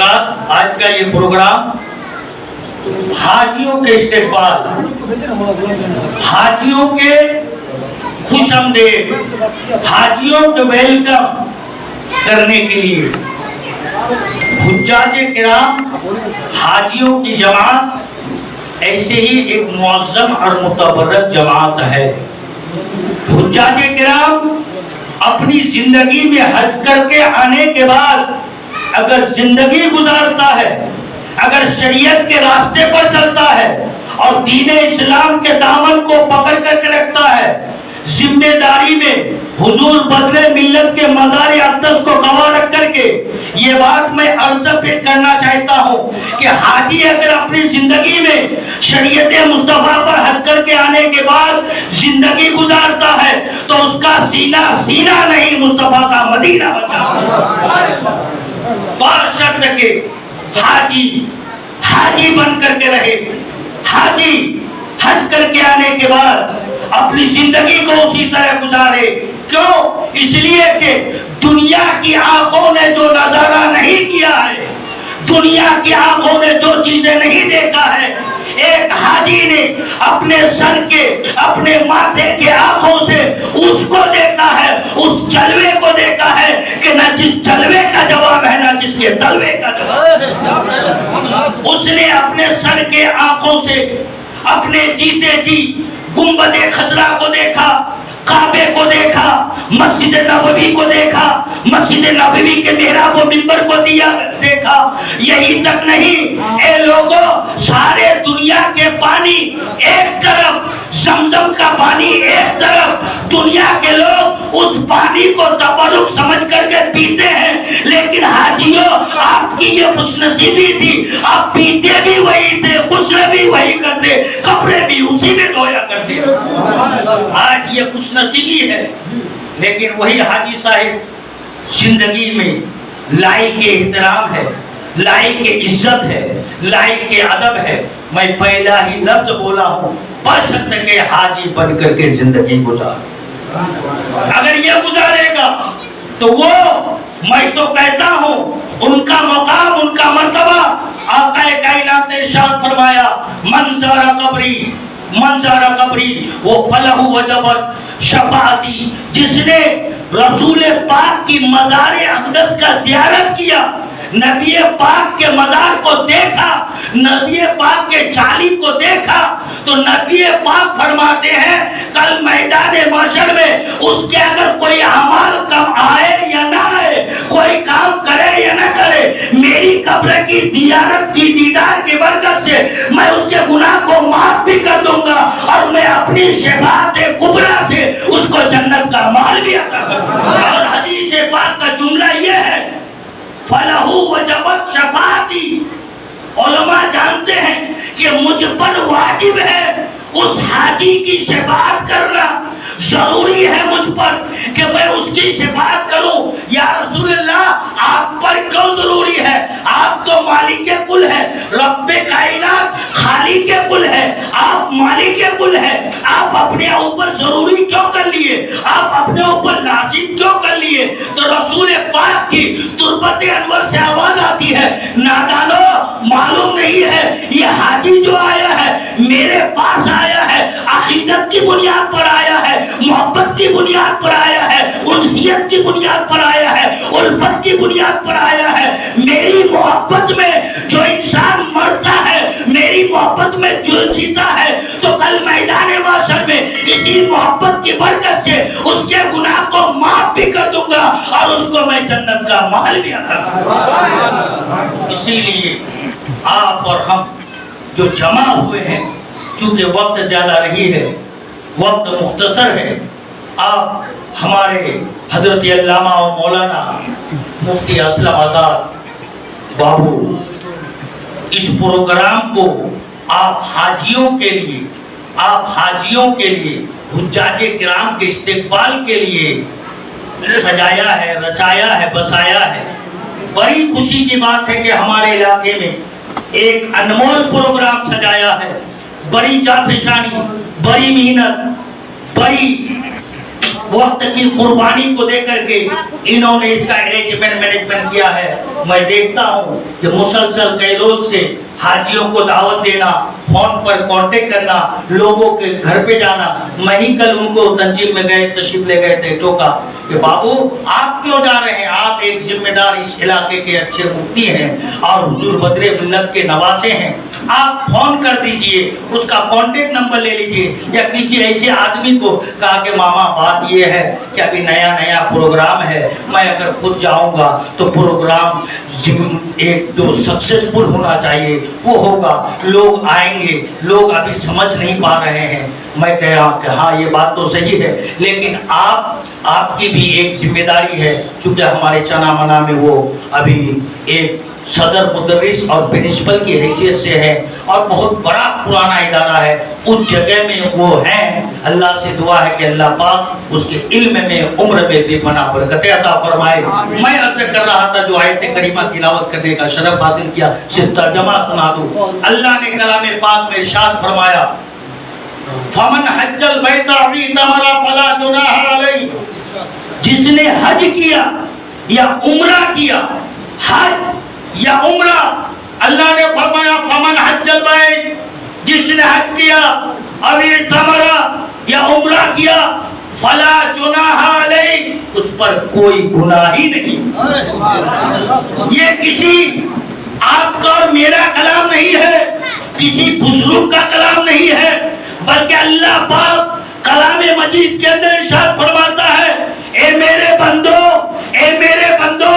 حضرات آج کا یہ پروگرام حاجیوں کے استقبال، حاجیوں کے خوش آمدید، حاجیوں کے ویلکم کرنے کے لیے حجاج کرام، حاجیوں کی جماعت ایسے ہی ایک معظم اور متبرک جماعت ہے۔ حجاج کرام اپنی زندگی میں حج کر کے آنے کے بعد اگر زندگی گزارتا ہے، اگر شریعت کے راستے پر چلتا ہے اور دین اسلام کے دامن کو پکڑ کر کے رکھتا ہے، ذمہ داری میں حضور بدر ملت کے مزار اقدس کو گواہ رکھ کر کے یہ بات میں عرض پہ کرنا چاہتا ہوں کہ حاجی اگر اپنی زندگی میں شریعت مصطفیٰ پر حج کر کے آنے کے بعد زندگی گزارتا ہے تو اس کا سینہ سینہ نہیں، مصطفیٰ کا مدینہ بچا۔ باشرط کہ حاجی بن کر کے رہے، حاجی حج کر کے آنے کے بعد اپنی زندگی کو اسی طرح گزارے۔ کیوں؟ اس لیے کہ دنیا کی آنکھوں نے جو نظارہ نہیں کیا ہے، دنیا کی آنکھوں نے جو چیزیں نہیں دیکھا ہے، ایک حاجی نے اپنے سر کے، اپنے ماتھے کے آنکھوں سے اس کو دیکھا ہے، اس جلوے کو دیکھا ہے کہ نہ جس جلوے کا جواب ہے نہ جس کے تلوے کا جواب ہے۔ اس نے اپنے سر کے آنکھوں سے اپنے جیتے جی گنبد خضرا کو دیکھا، کعبے کو دیکھا، مسجد نبوی کو دیکھا، مسجد نبوی کے محراب و منبر کو دیکھا۔ یہی تک نہیں، اے لوگوں، سارے دنیا کے پانی ایک طرف، زمزم کا پانی ایک طرف، دنیا کے لوگ اس پانی کو تبرک سمجھ کر کے پیتے ہیں، لیکن حاجیوں آپ کی یہ خوش نصیبی تھی، آپ پیتے بھی وہی تھے، غسل بھی وہی کرتے، کپڑے بھی اسی میں دھویا کرتے۔ آج یہ خوش نصیبی ہے، لیکن وہی حاجی صاحب زندگی میں لائق کے احترام ہے، لائق کے عزت ہے، لائق کے ادب ہے۔ میں پہلا ہی لفظ بولا ہوں، بشرط کہ حاجی بن کر کے زندگی گزار۔ اگر یہ گزارے گا تو وہ، میں تو کہتا ہوں، ان کا مقام، ان کا مرتبہ، آقا کائنات نے ارشاد فرمایا، منظر قبری وہ فلح وجبت شفاعتی، جس نے رسول پاک کی مزار اقدس کا زیارت کیا، نبی پاک کے مزار کو دیکھا، نبی پاک کے چالی کو دیکھا، تو نبی پاک فرماتے ہیں کل میدان محشر میں اس کے اگر کوئی اعمال کم آئے یا نہ آئے، کوئی کام کرے یا نہ کرے، میری قبر کی زیارت کی دیدار کی برکت سے میں اس کے گناہ کو معاف بھی کر دوں گا اور میں اپنی شفاعت کبریٰ سے اس کو جنت کا مال بھی عطا کر دوں گا۔ اور حدیث پاک کا جملہ یہ ہے، فَلَهُ وَجَبَتْ شَفَاعَتِي۔ علماء جانتے ہیں کہ مجھ پر واجب ہے اس حاجی کی شفاعت کرنا، ضروری ہے مجھ پر کہ میں اس کی شفاعت کروں۔ یا رسول اللہ، آپ پر کیوں ضروری ہے؟ آپ تو مالک کل ہے، رب کائنات خالق کل ہے، آپ مالک کل ہے، آپ اپنے اوپر ضروری کیوں کر لیے؟ آپ اپنے اوپر لازم کیوں کر لیے؟ تو رسول پاک کی تربت انور سے آواز آتی ہے، نادانو، معلوم نہیں ہے یہ حاجی جو آیا ہے میرے پاس آیا ہے، عقیدت کی بنیاد پر آیا ہے، محبت کی بنیاد پر آیا ہے، انسیت کی بنیاد پر آیا ہے، الفت کی بنیاد پر آیا ہے۔ میری محبت میں جو انسان مرتا ہے، میری محبت میں جو جیتا ہے، تو کل میدان محشر میں اسی محبت کی برکت سے اس کے گناہ کو معاف بھی کر دوں گا اور اس کو میں جنت کا محل بھی عطا کروں گا۔ اسی لیے آپ اور ہم جو جمع ہوئے ہیں، چونکہ وقت زیادہ نہیں ہے، وقت مختصر ہے، آپ ہمارے حضرت علامہ اور مولانا مفتی اسلم آزاد بابو اس پروگرام کو آپ حاجیوں کے لیے حجاج کرام کے استقبال کے لیے سجایا ہے، رچایا ہے، بسایا ہے۔ بڑی خوشی کی بات ہے کہ ہمارے علاقے میں ایک انمول پروگرام سجایا ہے، بڑی جانفشانی، بڑی محنت، بڑی وقت کی قربانی کو دے کر کے انہوں نے اس کا ارینجمنٹ مینجمنٹ کیا ہے. میں دیکھتا ہوں کہ مسلسل کئی روز سے حاجیوں کو دعوت دینا، فون پر کانٹیکٹ کرنا، لوگوں کے گھر پہ جانا. میں ہی کل ان کو تنظیم میں گئے، تشریف لے گئے تھے، ٹوکا کہ بابو آپ کیوں جا رہے ہیں؟ آپ ایک ذمہ دار اس علاقے کے اچھے مفتی ہیں اور حضور بدر ملت کے نواسے ہیں. آپ فون کر دیجئے، اس کا کانٹیکٹ نمبر لے لیجئے، یا کسی ایسے آدمی کو کہا کہ ماما بات یہ ہے کہ ابھی نیا پروگرام ہے، میں اگر خود جاؤں گا تو پروگرام ایک جو سکسیسفل ہونا چاہیے وہ ہوگا، لوگ آئیں گے، لوگ ابھی سمجھ نہیں پا رہے ہیں. میں کہا کہ ہاں یہ بات تو صحیح ہے، لیکن آپ کی بھی ایک ذمہ داری ہے، چونکہ ہمارے چنا منا میں وہ ابھی ایک صدر مدرس اور پرنسپل کی حیثیت سے ہے اور بہت بڑا پرانا ادارہ ہے، اس جگہ میں وہ ہیں. اللہ سے دعا ہے کہ اللہ پاک اس کے علم میں، عمر میں بے پناہ برکت عطا فرمائے. میں عرض کر رہا تھا جو آیت کریمہ تلاوت کرنے کا شرف حاصل کیا، صرف ترجمہ سنا دوں. اللہ نے کلام پاک میں ارشاد فرمایا فمن حج البیت او اعتمر فلا جناح علیہ، جس نے حج کیا یا عمرہ کیا، حج یا عمرہ، اللہ نے فرمایا فمن حج البیت، جس نے حج کیا اور اعتمر یا عمرہ کیا، فلا جناح علیہ، اس پر کوئی گناہ ہی نہیں. یہ کسی آپ کا اور میرا کلام نہیں ہے، کسی بزرگ کا کلام نہیں ہے، بلکہ اللہ پاک کلام مجید کے اندر ارشاد فرماتا ہے اے میرے بندو،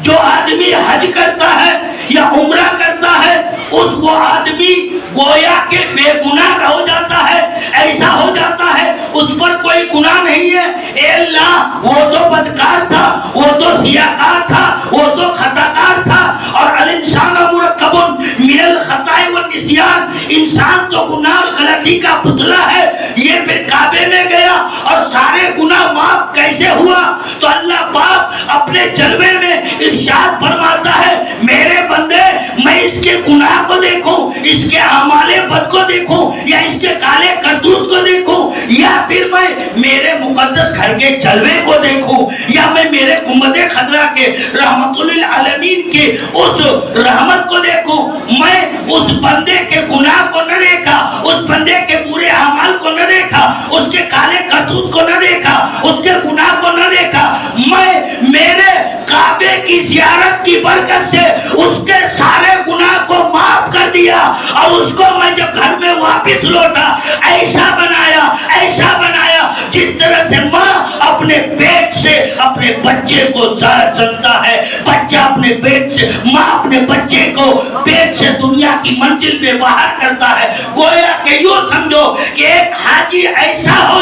جو آدمی حج کرتا ہے یا عمرہ کرتا ہے، اس وہ آدمی گویا کہ بے گناہ ہو جاتا ہے، ایسا ہو جاتا ہے اس پر کوئی گناہ نہیں ہے. اے اللہ، وہ تو بدکار تھا، وہ تو سیاکار تھا، وہ تو خطاکار تھا، اور الانسان مرکب من الخطاء والنسیان، انسان تو گناہ اور غلطی کا پتلا ہے. یہ پھر کعبے میں گیا اور سارے گناہ معاف کیسے ہوا؟ تو اللہ پاک اپنے جلوے میں ارشاد فرماتا ہے میرے بندے، میں اس کے گناہ کو دیکھوں، اس کے اعمال بد کو دیکھوں، یا اس کے کالے کرتوت کو دیکھوں، یا پھر میں میرے مقدس گھر کے جلوے کو دیکھوں، یا میں میرے گنبد خضرا کے رحمت للعالمین کے اس رحمت کو دیکھوں. میں اس بندے کے گناہ کو نہ دیکھا، اس بندے کے برے اعمال کو نہ دیکھا، اس کے کالے کرتوت کو نہ دیکھا، اس کے گناہ کو نہ دیکھا، میں میرے کعبے کی زیارت کی برکت سے اس کے سارے گناہ کو معاف کر دیا، اور اس کو میں جب گھر میں واپس لوٹا ایسا بنایا جس طرح سے ماں اپنے پیٹ سے اپنے بچے کو سنتا ہے، بچہ اپنے پیٹ سے، ماں اپنے بچے کو پیٹ سے دنیا کی منزل پہ باہر کرتا ہے. گویا کہ یوں سمجھو کہ ایک حاجی ایسا ہو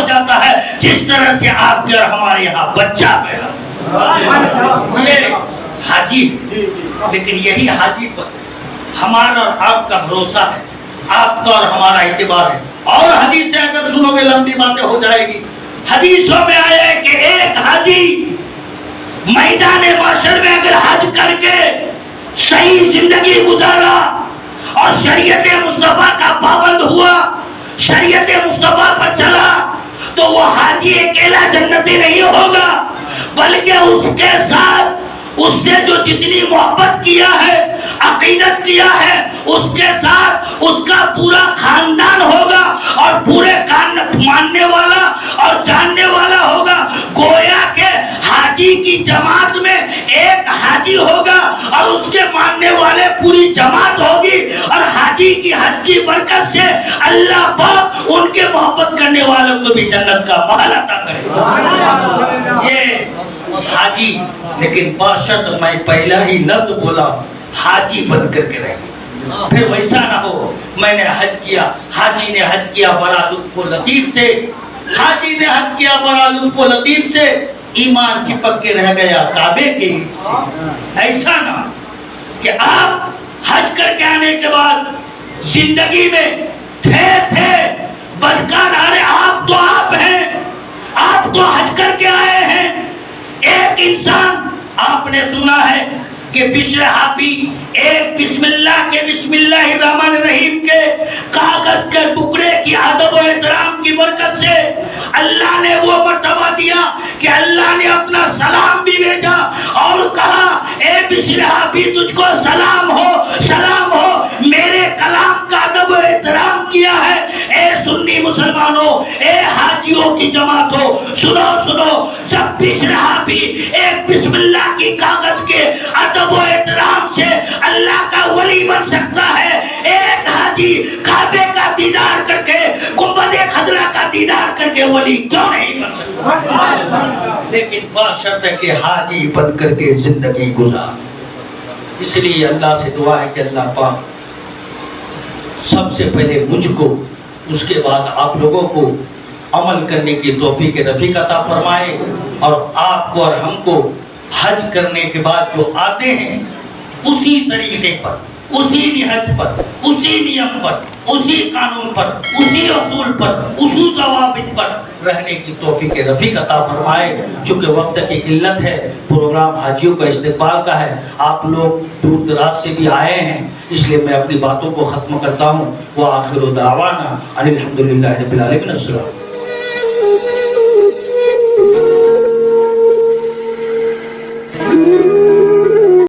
جاتا ہے جس طرح سے آپ کے اور ہمارے یہاں بچہ پیدا. یہ حاجی، لیکن یہی حاجی پر ہمارا اور آپ کا بھروسہ ہے، آپ کا اور ہمارا اعتبار ہے. اور حدیث سے اگر سنو گے لمبی باتیں ہو جائے گی. حدیثوں میں آیا ہے کہ ایک حاجی میدان محشر میں اگر حج کر کے صحیح زندگی گزارا اور شریعت مصطفیٰ کا پابند ہوا، شریعت مصطفیٰ پر چلا، تو وہ حاجی اکیلا جنتی نہیں ہوگا، بلکہ اس کے ساتھ اس سے جو جتنی محبت کیا ہے، عقیدت کیا ہے، اس کے ساتھ اس کا پورا خاندان ہوگا، اور پورے ماننے والا اور جاننے والا ہوگا. گویا کہ حاجی کی جماعت میں ایک حاجی ہوگا اور اس کے ماننے والے پوری جماعت ہوگی، اور حاجی کی حج کی برکت سے اللہ پاک ان کے محبت کرنے والوں کو بھی جنت کا محل عطا کرے گا. یہ حاجی، لیکن باشد میں پہلا ہی لفظ بولا حاجی بن کر کے رہے. پھر ویسا نہ ہو میں نے حج کیا، حاجی نے حج کیا بڑا لطف و لطیف سے، حاجی نے حج کیا بڑا لطف و لطیف سے، ایمان چپک کے رہ گیا کعبے کے. ایسا نہ کہ آپ حج کر کے آنے کے بعد زندگی میں تھے بدکار. ارے آپ ہیں، آپ تو حج کر کے آئے ہیں. ایک انسان، آپ نے سنا ہے کہ بشر حافی ایک بسم اللہ الرحمن الرحیم کے کاغذ کے ٹکڑے کی ادب و احترام کی برکت سے اللہ نے وہ مرتبہ دیا کہ اللہ نے اپنا سلام بھی بھیجا اور کہا اے بشر حافی تجھ کو سلام ہو، میرے کلام کا ادب و احترام کیا ہے۔ اے سنی مسلمانوں، اے حاجیوں کی جماعت ہو، سنو، جب بشر حافی ایک بسم اللہ کی کاغذ کے ادب و احترام سے اللہ کا ولی بن سکتا ہے، ایک حاجی کعبے کا دیدار کر کے، گنبد خضرا کا دیدار کر کے ولی کیوں نہیں بن سکتا؟ لیکن بات شرط ہے کہ حاجی بن کر کے زندگی گزار۔ اس لیے اللہ سے دعا ہے کہ اللہ پاک سب سے پہلے مجھ کو، اس کے بعد آپ لوگوں کو عمل کرنے کی توفیق رفیق عطا فرمائے، اور آپ کو اور ہم کو حج کرنے کے بعد جو آتے ہیں اسی طریقے پر، اسی نہج پر، اسی نیم پر، اسی قانون پر، اسی اصول پر، اسی ضوابط پر رہنے کی توفیق رفیق عطا فرمائے۔ چونکہ وقت کی قلت ہے، پروگرام حاجیوں کا استقبال کا ہے، آپ لوگ دور دراز سے بھی آئے ہیں، اس لیے میں اپنی باتوں کو ختم کرتا ہوں۔ وآخر دعوانا ان الحمدللہ رب العالمین۔ السلام۔